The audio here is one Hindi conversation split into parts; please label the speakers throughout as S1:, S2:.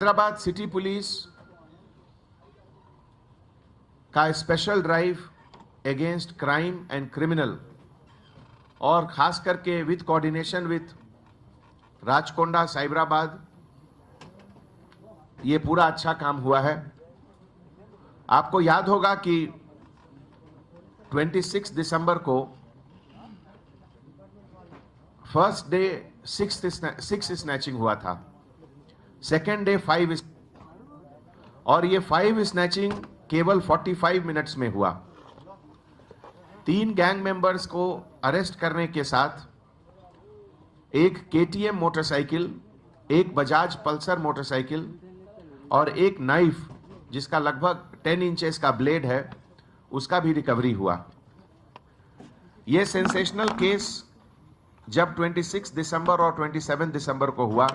S1: हैदराबाद सिटी पुलिस का special drive against crime and criminal और खास करके with coordination with Rachakonda Cyberabad, ये पूरा अच्छा काम हुआ है। आपको याद होगा कि 26 दिसंबर को फर्स्ट डे 6 स्नैचिंग हुआ था, सेकेंड डे 5, और ये 5 स्नैचिंग केवल 45 मिनट्स में हुआ। 3 गैंग मेंबर्स को अरेस्ट करने के साथ एक केटीएम मोटरसाइकिल, एक बजाज पल्सर मोटरसाइकिल और एक नाइफ जिसका लगभग 10 इंचेस का ब्लेड है, उसका भी रिकवरी हुआ। यह सेंसेशनल केस जब 26 दिसंबर और 27 दिसंबर को हुआ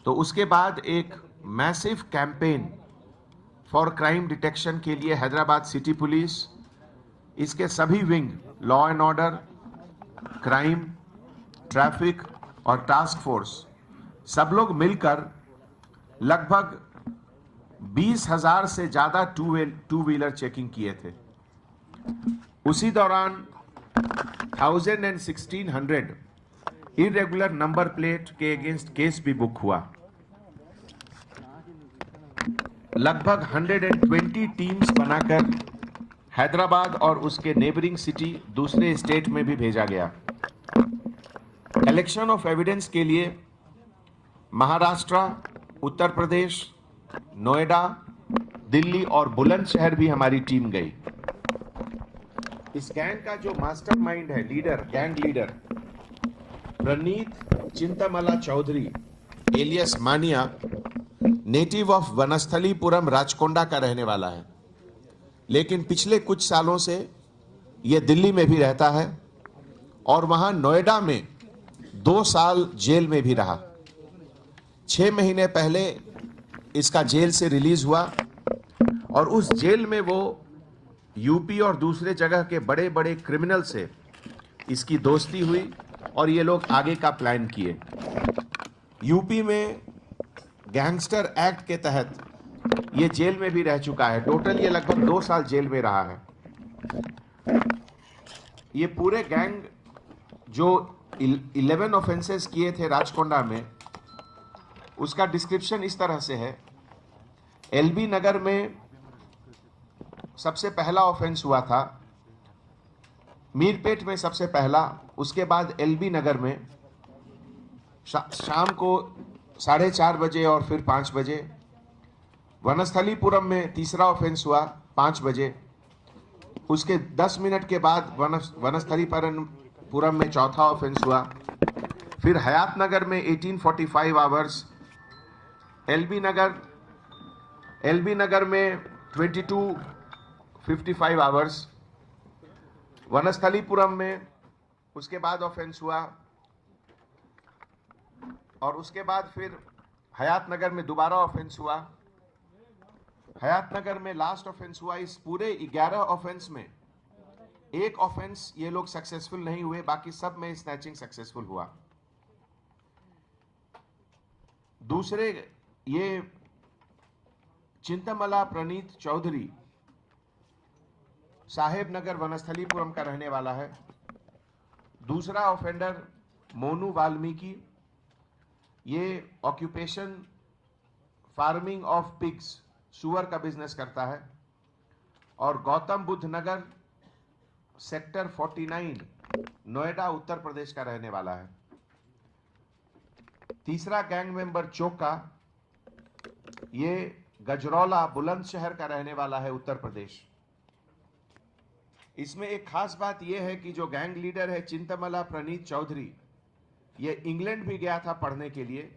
S1: तो उसके बाद एक massive campaign for crime detection के लिए हैदराबाद सिटी पुलिस, इसके सभी wing, law and order, crime, traffic और टास्क फोर्स, सब लोग मिलकर लगभग 20,000 से ज्यादा टू व्हीलर चेकिंग किए थे। उसी दौरान 1000 and 1600 इरेगुलर नंबर प्लेट के अगेंस्ट केस भी बुक हुआ। लगभग 120 टीम्स बनाकर हैदराबाद और उसके नेबरिंग सिटी दूसरे स्टेट में भी भेजा गया। कलेक्शन ऑफ एविडेंस के लिए महाराष्ट्र, उत्तर प्रदेश, नोएडा, दिल्ली और बुलंदशहर भी हमारी टीम गई। इस गैंग का जो मास्टरमाइंड है, लीडर, गैंग लीडर प्रणीत चिंतामला चौधरी एलियस मानिया, नेटिव ऑफ वनस्थलीपुरम राचकोंडा का रहने वाला है, लेकिन पिछले कुछ सालों से यह दिल्ली में भी रहता है और वहां नोएडा में 2 साल जेल में भी रहा। 6 महीने पहले इसका जेल से रिलीज हुआ और उस जेल में वो यूपी और दूसरे जगह के बड़े बड़े क्रिमिनल से इसकी दोस्ती हुई और ये लोग आगे का प्लान किए। यूपी में गैंगस्टर एक्ट के तहत ये जेल में भी रह चुका है। टोटल ये लगभग 2 साल जेल में रहा है। ये पूरे गैंग जो 11 ऑफेंसेस किए थे राचकोंडा में, उसका डिस्क्रिप्शन इस तरह से है। एलबी नगर में सबसे पहला ऑफेंस हुआ था, मीरपेट में सबसे पहला, उसके बाद एलबी नगर में शाम को 4:30 बजे और फिर 5 बजे। वनस्थलीपुरम में तीसरा ऑफेंस हुआ 5 बजे। उसके 10 मिनट के बाद वनस्थलीपुरम में चौथा ऑफेंस हुआ। फिर हयात नगर में 1845 आवर्स, एलबी नगर में 2255 आवर्स, वनस्थलीपुरम में उसके बाद ऑफेंस हुआ और उसके बाद फिर हयात नगर में दोबारा ऑफेंस हुआ। हयात नगर में लास्ट ऑफेंस हुआ। इस पूरे 11 ऑफेंस में एक ऑफेंस ये लोग सक्सेसफुल नहीं हुए, बाकी सब में स्नैचिंग सक्सेसफुल हुआ। दूसरे, ये चिंतामला प्रणीत चौधरी साहेब नगर वनस्थलीपुरम का रहने वाला है। दूसरा ऑफेंडर मोनू वाल्मीकि, ये ऑक्यूपेशन फार्मिंग ऑफ पिग्स, सुअर का बिजनेस करता है। और गौतम बुद्ध नगर सेक्टर 49 नोएडा उत्तर प्रदेश का रहने वाला है। तीसरा गैंग मेंबर चोका, ये गजरौला बुलंदशहर का रहने वाला है, उत्तर प्रदेश। इसमें एक खास बात यह है कि जो गैंग लीडर है चिंतामला प्रणीत चौधरी, ये इंग्लैंड भी गया था पढ़ने के लिए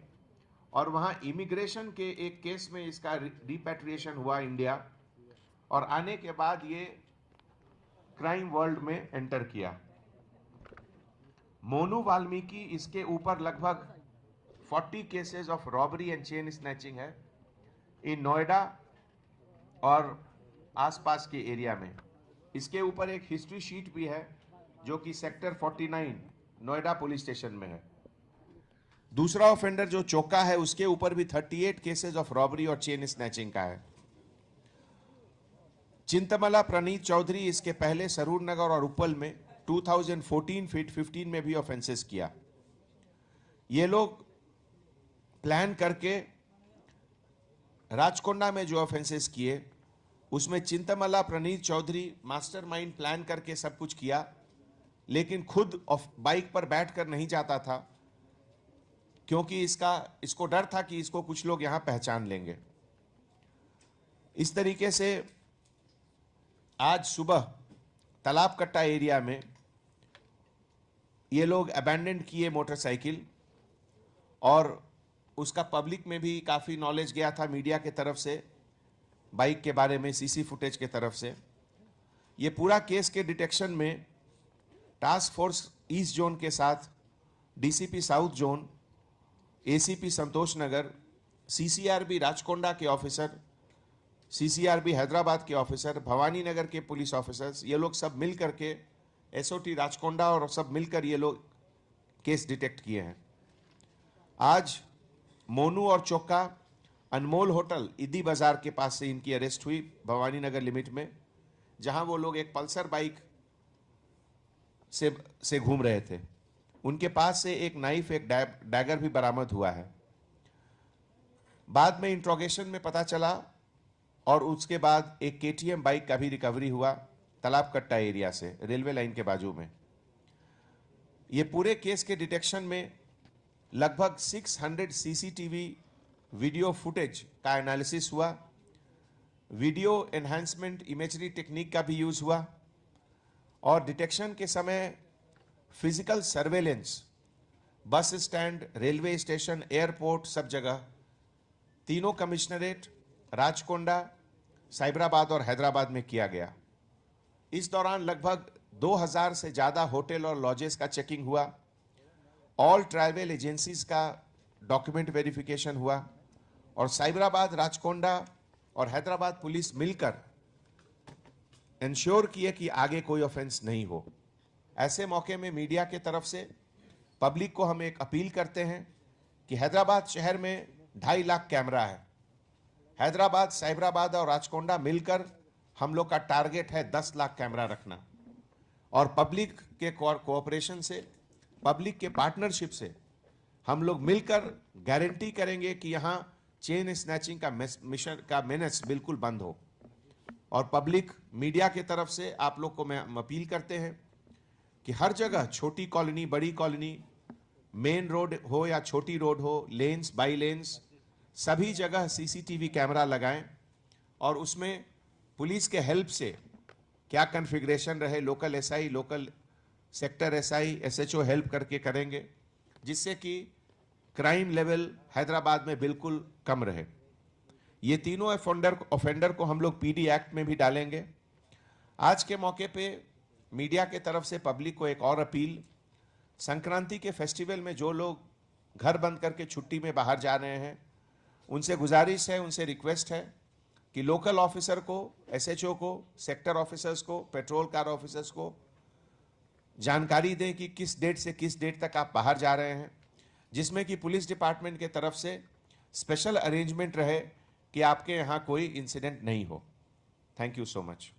S1: और वहां इमिग्रेशन के एक केस में इसका रिपैट्रिएशन हुआ इंडिया, और आने के बाद ये क्राइम वर्ल्ड में एंटर किया। मोनू वाल्मीकि, इसके ऊपर लगभग 40 cases of robbery and chain snatching है इन नोएडा और आसपास के एरिया में। इसके ऊपर एक हिस्ट्री शीट भी है जो कि सेक्टर 49 नोएडा पुलिस स्टेशन में है। दूसरा ऑफेंडर जो चोक्का है उसके ऊपर भी 38 केसेस ऑफ रॉबरी और चेन स्नैचिंग का है। चिंतमला प्रणीत चौधरी इसके पहले सरूर नगर और उप्पल में 2014-15 में भी ऑफेंसेस किया। ये लोग प्लान करके राजकोंडा में जो ऑफेंसेस किए उसमें चिंतमला प्रणीत चौधरी मास्टरमाइंड प्लान करके सब कुछ किया, लेकिन खुद बाइक पर बैठकर नहीं जाता था क्योंकि इसको डर था कि इसको कुछ लोग यहां पहचान लेंगे। इस तरीके से आज सुबह तालाब कट्टा एरिया में ये लोग अबैंडन किए मोटरसाइकिल, और उसका पब्लिक में भी काफ़ी नॉलेज गया था मीडिया के तरफ से बाइक के बारे में, सीसी फुटेज के तरफ से। ये पूरा केस के डिटेक्शन में टास्क फोर्स ईस्ट जोन के साथ डीसीपी साउथ जोन, एसीपी संतोष नगर, सीसीआरबी राजकोंडा के ऑफिसर, सीसीआरबी हैदराबाद के ऑफिसर, भवानी नगर के पुलिस ऑफिसर्स, ये लोग सब मिल करके एसओटी राजकोंडा और सब मिलकर ये लोग केस डिटेक्ट किए हैं। आज मोनू और चोक्का अनमोल होटल इदी बाजार के पास से इनकी अरेस्ट हुई भवानी नगर लिमिट में, जहां वो लोग एक पल्सर बाइक से घूम रहे थे। उनके पास से एक नाइफ, एक डैगर भी बरामद हुआ है। बाद में इंट्रोगेशन में पता चला और उसके बाद एक केटीएम बाइक का भी रिकवरी हुआ तालाब कट्टा एरिया से, रेलवे लाइन के बाजू में। ये पूरे केस के डिटेक्शन में लगभग 600 सीसीटीवी वीडियो फुटेज का एनालिसिस हुआ, वीडियो एनहांसमेंट इमेजरी टेक्निक का भी यूज हुआ, और डिटेक्शन के समय physical surveillance bus stand, railway station, airport, सब जगह, तीनों कमिश्नरेट राजकोंडा, साइबराबाद और हैदराबाद में किया गया। इस दौरान लगभग 2000 से ज़्यादा होटल और लॉजेस का चेकिंग हुआ। ऑल ट्रैवल एजेंसीज का डॉक्यूमेंट वेरिफिकेशन हुआ, और साइबराबाद, राजकोंडा और हैदराबाद पुलिस मिलकर इंश्योर किए कि आगे कोई ऑफेंस नहीं हो। ऐसे मौके में मीडिया के तरफ से पब्लिक को हम एक अपील करते हैं कि हैदराबाद शहर में 2.5 लाख कैमरा है। हैदराबाद, साइबराबाद और राजकोंडा मिलकर हम लोग का टारगेट है 10 लाख कैमरा रखना, और पब्लिक के कोऑपरेशन से, पब्लिक के पार्टनरशिप से हम लोग मिलकर गारंटी करेंगे कि यहाँ चेन स्नैचिंग का मिशन का मेनेस बिल्कुल बंद हो। और पब्लिक मीडिया के तरफ से आप लोग को मैं अपील करते हैं कि हर जगह, छोटी कॉलोनी, बड़ी कॉलोनी, मेन रोड हो या छोटी रोड हो, लेन्स बाई लेन्स, सभी जगह सीसीटीवी कैमरा लगाएं, और उसमें पुलिस के हेल्प से क्या कॉन्फ़िगरेशन रहे, local SI, local sector SI, SHO help करके करेंगे, जिससे कि क्राइम लेवल हैदराबाद में बिल्कुल कम रहे। ये तीनों ऑफेंडर को हम लोग पीडी एक्ट में भी डालेंगे। आज के मौके पे मीडिया के तरफ से पब्लिक को एक और अपील, संक्रांति के फेस्टिवल में जो लोग घर बंद करके छुट्टी में बाहर जा रहे हैं, उनसे गुजारिश है, उनसे रिक्वेस्ट है कि लोकल ऑफिसर को, एसएचओ को, सेक्टर ऑफिसर्स को, पेट्रोल कार ऑफिसर्स को जानकारी दें कि किस डेट से किस डेट तक आप बाहर जा रहे हैं, जिसमें कि पुलिस डिपार्टमेंट के तरफ से स्पेशल अरेंजमेंट रहे कि आपके यहाँ कोई इंसिडेंट नहीं हो। Thank you so much.